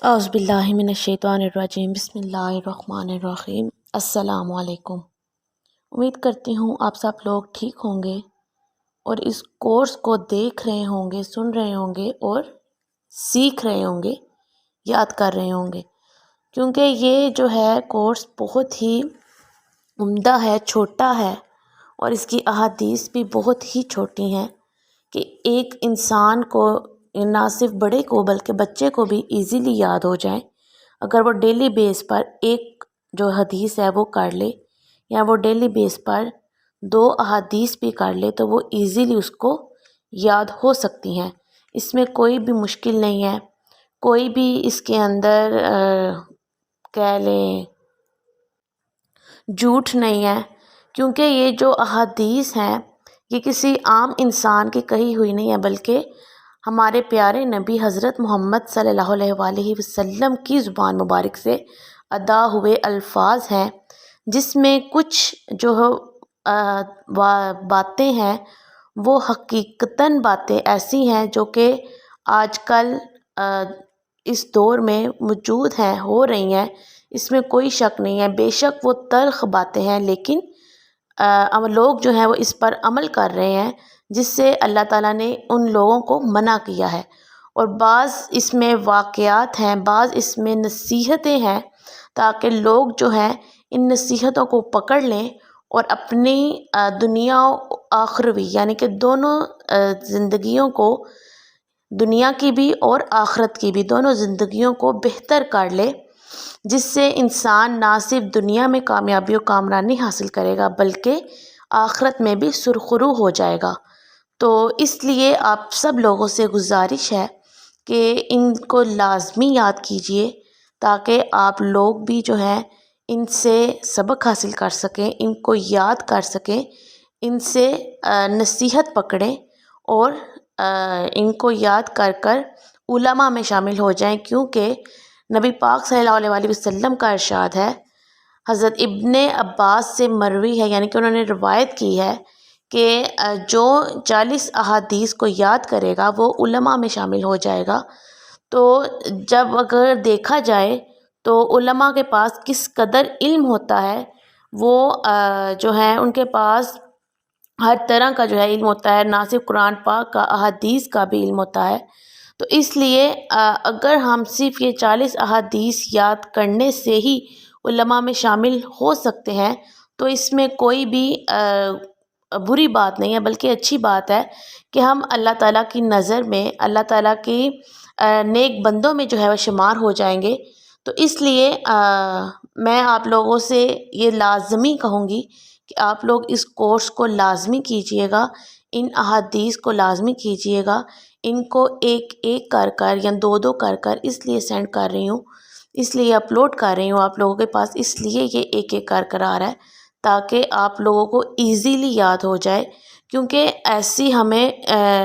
औज़ुबिल्लाहिमिनश्शैतानिर्रजीम बिस्मिल्लाहिर्रहमानिर्रहीम। अस्सलामु अलैकुम। उम्मीद करती हूँ आप सब लोग ठीक होंगे और इस कोर्स को देख रहे होंगे, सुन रहे होंगे और सीख रहे होंगे, याद कर रहे होंगे, क्योंकि ये जो है कोर्स बहुत ही उम्दा है, छोटा है और इसकी अहादीस भी बहुत ही छोटी हैं कि एक इंसान को, ना सिर्फ बड़े को बल्कि बच्चे को भी इजीली याद हो जाए अगर वो डेली बेस पर एक जो हदीस है वो कर ले, या वो डेली बेस पर 2 अहादीस भी कर ले, तो वो इजीली उसको याद हो सकती हैं। इसमें कोई भी मुश्किल नहीं है, कोई भी इसके अंदर कह लें झूठ नहीं है, क्योंकि ये जो अहादीस हैं ये किसी आम इंसान की कही हुई नहीं है, बल्कि हमारे प्यारे नबी हज़रत मोहम्मद सल्लल्लाहु अलैहि वसल्लम की ज़ुबान मुबारक से अदा हुए अल्फाज हैं, जिसमें कुछ जो बातें हैं वो हकीकतन बातें ऐसी हैं जो कि आजकल इस दौर में मौजूद हैं, हो रही हैं, इसमें कोई शक नहीं है। बेशक वो तल्ख़ बातें हैं, लेकिन लोग जो हैं वो इस पर अमल कर रहे हैं, जिससे अल्लाह ताला ने उन लोगों को मना किया है। और बाज़ इसमें वाक़यात हैं, बाज़ इसमें नसीहतें हैं, ताकि लोग जो हैं इन नसीहतों को पकड़ लें और अपनी दुनिया आखरवी यानी कि दोनों ज़िंदगियों को, दुनिया की भी और आखरत की भी, दोनों ज़िंदगियों को बेहतर कर ले, जिससे इंसान ना सिर्फ दुनिया में कामयाबी और कामरानी हासिल करेगा बल्कि आखरत में भी सुरखरू हो जाएगा। तो इसलिए आप सब लोगों से गुजारिश है कि इनको लाजमी याद कीजिए, ताकि आप लोग भी जो है इनसे सबक हासिल कर सकें, इनको याद कर सकें, इनसे नसीहत पकड़ें और इनको याद कर कर उलमा में शामिल हो जाएं, क्योंकि नबी पाक सल्लल्लाहु अलैहि वसल्लम का इरशाद है, हज़रत इब्ने अब्बास से मरवी है, यानी कि उन्होंने रिवायत की है कि जो 40 अहादीस को याद करेगा वो उलमा में शामिल हो जाएगा। तो जब अगर देखा जाए तो उलमा के पास किस कदर इल्म होता है, वो जो है उनके पास हर तरह का जो है इल्म होता है, ना सिर्फ कुरान पाक का, अहादीस का भी इल्म होता है। तो इसलिए अगर हम सिर्फ ये 40 अहादीस याद करने से ही उलमा में शामिल हो सकते हैं, तो इसमें कोई भी बुरी बात नहीं है, बल्कि अच्छी बात है कि हम अल्लाह ताला की नज़र में, अल्लाह ताला की नेक बंदों में जो है वो शुमार हो जाएंगे। तो इसलिए मैं आप लोगों से ये लाजमी कहूँगी कि आप लोग इस कोर्स को लाजमी कीजिएगा, इन अहादीस को लाजमी कीजिएगा। इनको एक एक कर कर या दो दो कर कर इसलिए सेंड कर रही हूँ, इसलिए अपलोड कर रही हूँ आप लोगों के पास, इसलिए ये एक एक कर आ रहा है, ताकि आप लोगों को इजीली याद हो जाए। क्योंकि ऐसी हमें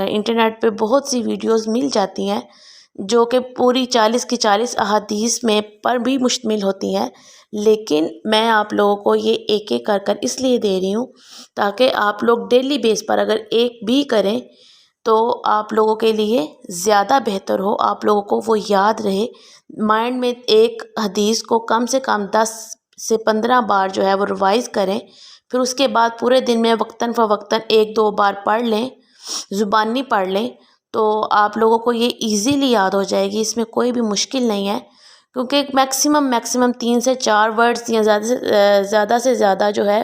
इंटरनेट पे बहुत सी वीडियोस मिल जाती हैं जो कि पूरी 40 की 40 अहादीस में पर भी मुश्तमिल होती हैं, लेकिन मैं आप लोगों को ये एक एक कर कर इसलिए दे रही हूँ ताकि आप लोग डेली बेस पर अगर एक भी करें तो आप लोगों के लिए ज़्यादा बेहतर हो, आप लोगों को वो याद रहे माइंड में। एक हदीस को कम से कम 10 से 15 बार जो है वो रिवाइज़ करें, फिर उसके बाद पूरे दिन में वक्तन फ़वक्तन 1-2 बार पढ़ लें, ज़ुबानी पढ़ लें, तो आप लोगों को ये इजीली याद हो जाएगी। इसमें कोई भी मुश्किल नहीं है, क्योंकि मैक्सिमम 3 से 4 वर्ड्स या ज़्यादा से ज़्यादा जो है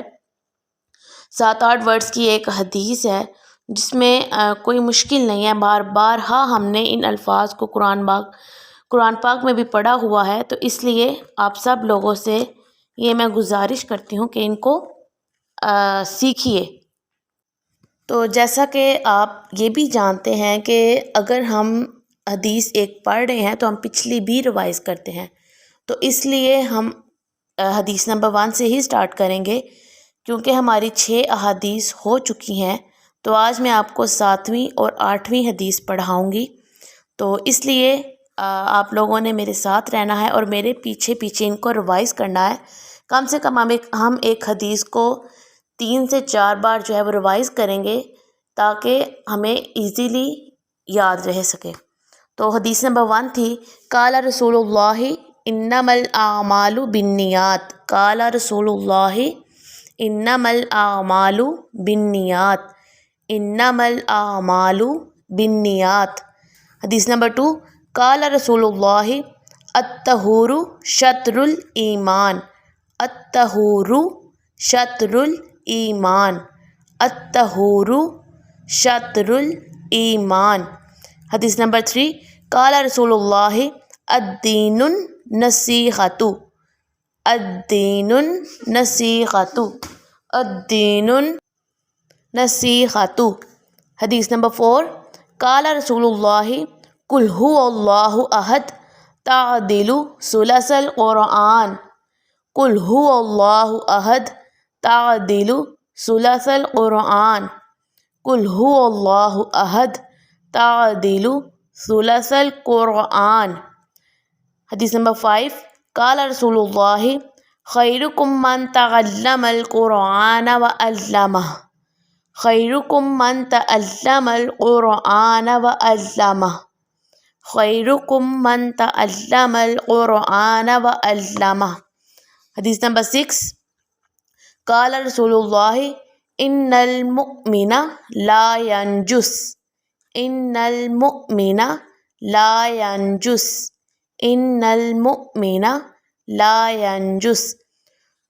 7-8 वर्ड्स की एक हदीस है, जिसमें कोई मुश्किल नहीं है। बार बार हाँ हमने इन अल्फाज को कुरान पाक में भी पढ़ा हुआ है। तो इसलिए आप सब लोगों से ये मैं गुजारिश करती हूँ कि इनको सीखिए। तो जैसा कि आप ये भी जानते हैं कि अगर हम हदीस एक पढ़ रहे हैं तो हम पिछली भी रिवाइज़ करते हैं, तो इसलिए हम हदीस नंबर 1 से ही स्टार्ट करेंगे, क्योंकि हमारी 6 अहादीस हो चुकी हैं। तो आज मैं आपको 7वीं और 8वीं हदीस पढ़ाऊँगी। तो इसलिए आप लोगों ने मेरे साथ रहना है और मेरे पीछे पीछे इनको रिवाइज़ करना है। कम से कम हम एक हदीस को 3 से 4 बार जो है वो रिवाइज़ करेंगे, ताकि हमें इजीली याद रह सके। تو حدیث نمبر 1 تھی قال رسول اللہ انما الاعمال بالنیات، قال رسول اللہ انما الاعمال بالنیات، انما الاعمال بالنیات۔ حدیث نمبر 2 قال رسول اللہ الطہور شطر الایمان، الطہور شطر الایمان، الطہور شطر الایمان۔ حدیث نمبر 3 قال رسول اللہ الدین النصیحۃ، الدین النصیحۃ، الدین النصیحۃ۔ حدیث نمبر 4 قال رسول اللہ قل هو اللہ احد تعدل ثلث القرآن، قل هو اللہ احد تعدل ثلث القرآن، قل هو اللہ احد تعدل ثلث القرآن۔ حدیث نمبر 5 قال رسول اللہ خیرکم من تعلم القرآن وعلمہ، خیرکم من تعلم القرآن وعلمہ، خیرکم من تعلم القرآن وعلمہ۔ حدیث نمبر 6 قال رسول اللہ ان المؤمن لا ینجس، ان المؤمن لا ینجس، ان المؤمن لا ینجس۔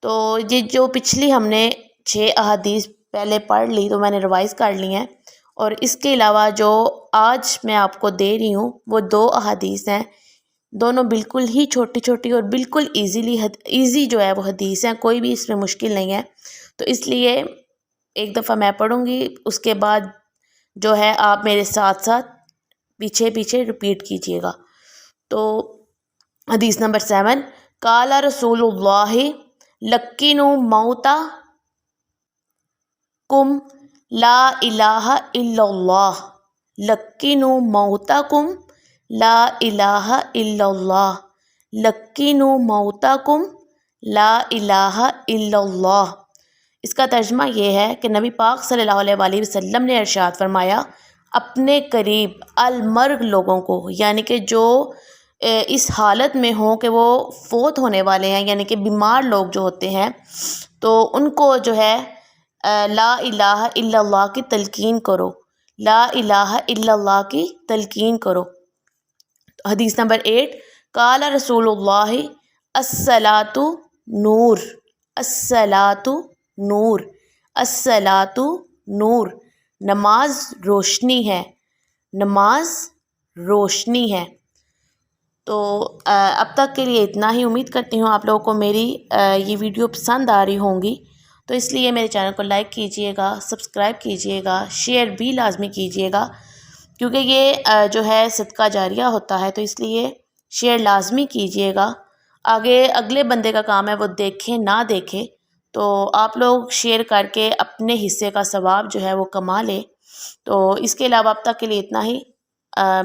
تو یہ جو پچھلی ہم نے 6 احادیث پہلے پڑھ لی تو میں نے ریوائز کر لی ہیں، اور اس کے علاوہ جو آج میں آپ کو دے رہی ہوں وہ 2 احادیث ہیں، دونوں بالکل ہی چھوٹی چھوٹی اور بالکل ایزی جو ہے وہ حدیث ہیں، کوئی بھی اس میں مشکل نہیں ہے۔ تو اس لیے ایک دفعہ میں پڑھوں گی، اس کے بعد جو ہے آپ میرے ساتھ ساتھ پیچھے پیچھے رپیٹ کیجئے گا۔ تو حدیث نمبر 7 قال رسول اللہ لقنوا موتاکم لا الہ الا اللہ، لقنوا موتاکم لا الہ الا اللہ، لقنوا موتاکم لا الہ الا اللہ۔ اس کا ترجمہ یہ ہے کہ نبی پاک صلی اللہ علیہ وآلہ وسلم نے ارشاد فرمایا اپنے قریب المرگ لوگوں کو، یعنی کہ جو اس حالت میں ہوں کہ وہ فوت ہونے والے ہیں، یعنی کہ بیمار لوگ جو ہوتے ہیں، تو ان کو جو ہے لا الہ الا اللہ کی تلقین کرو، لا الہ الا اللہ کی تلقین کرو۔ حدیث نمبر 8 قال رسول اللہ الصلاۃ نور، الصلاۃ نور، الصلاۃ نور، نماز روشنی ہے، نماز روشنی ہے۔ تو اب تک کے لیے اتنا ہی، امید کرتی ہوں آپ لوگوں کو میری یہ ویڈیو پسند آ رہی ہوں گی، تو اس لیے میرے چینل کو لائک کیجئے گا، سبسکرائب کیجئے گا، شیئر بھی لازمی کیجئے گا، کیونکہ یہ جو ہے صدقہ جاریہ ہوتا ہے، تو اس لیے شیئر لازمی کیجئے گا۔ آگے اگلے بندے کا کام ہے وہ دیکھیں نہ دیکھے، تو آپ لوگ شیئر کر کے اپنے حصے کا ثواب جو ہے وہ کما لے۔ تو اس کے علاوہ اب تک کے لیے اتنا ہی،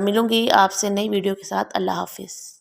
ملوں گی آپ سے نئی ویڈیو کے ساتھ۔ اللہ حافظ۔